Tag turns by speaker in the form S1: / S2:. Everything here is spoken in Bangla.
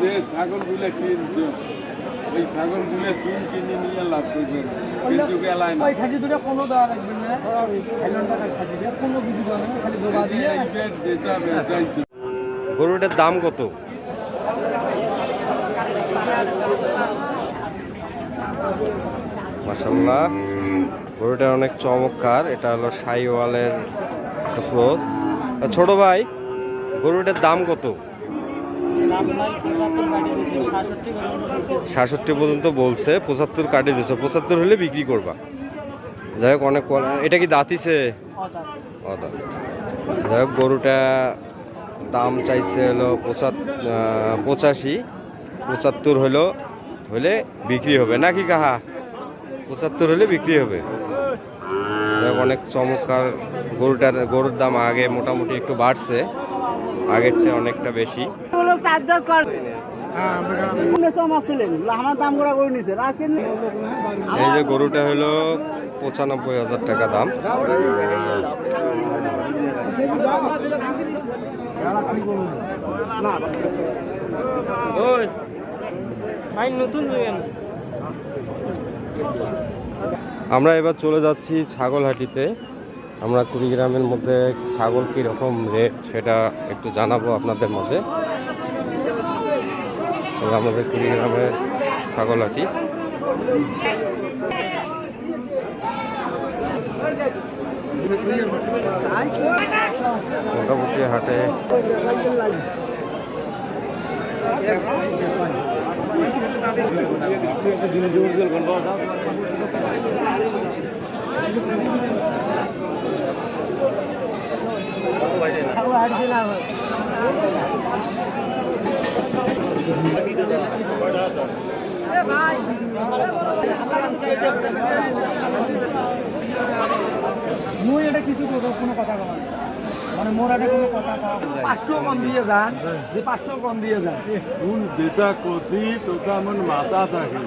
S1: যে ছাগলগুলো কিনতো ওই ছাগলগুলো তুমি কিনে নিয়ে লাভ করবেন, কিন্তু গেলায় না।
S2: ওই খাসি দুটো কোনো দেওয়া লাগবে না, হাইল্যান্ড টাকার খাসি দিয়ে কোনো কিছু দেওয়া লাগবে না, খালি দোবা দিয়ে।
S3: গরুটার দাম কত? মাশাআল্লাহ, গরুটা অনেক চমৎকার। এটা হলো শাহিওয়ালের একটা ক্রস। ছোট ভাই, গরুটার দাম কত? ৬৭ পর্যন্ত বলছে, ৭৫ কাটিয়ে দিচ্ছে। ৭৫ হলে বিক্রি করবা। যাই হোক, অনেক এটা কি দাঁতিছে? যাই হোক, গরুটা দাম চাইছে হলো ৮৫। ৭৫ হলে বিক্রি হবে নাকি কাহা? ৭৫ হলে বিক্রি হবে। যাই হোক, অনেক চমৎকার গরুর দাম আগে মোটামুটি একটু বাড়ছে, আগের চেয়ে অনেকটা বেশি। এই যে গরুটা হলো ৯৫,০০০ টাকা দাম। আমরা এবার চলে যাচ্ছি ছাগলহাটিতে। আমরা কুড়িগ্রামের মধ্যে ছাগল কীরকম রেট সেটা একটু জানাবো আপনাদের মাঝে। আমাদের কুড়িগ্রামের ছাগলহাটি। মোটামুটি হাটে
S2: মুই এটা কিছু কোনো কথা বলা মানে মোরাটে কোনো কথা 500 কম দিয়ে যান, যে 500 কম দিয়ে যান।
S1: যেটা কথি তোটা আমার মাথা থাকে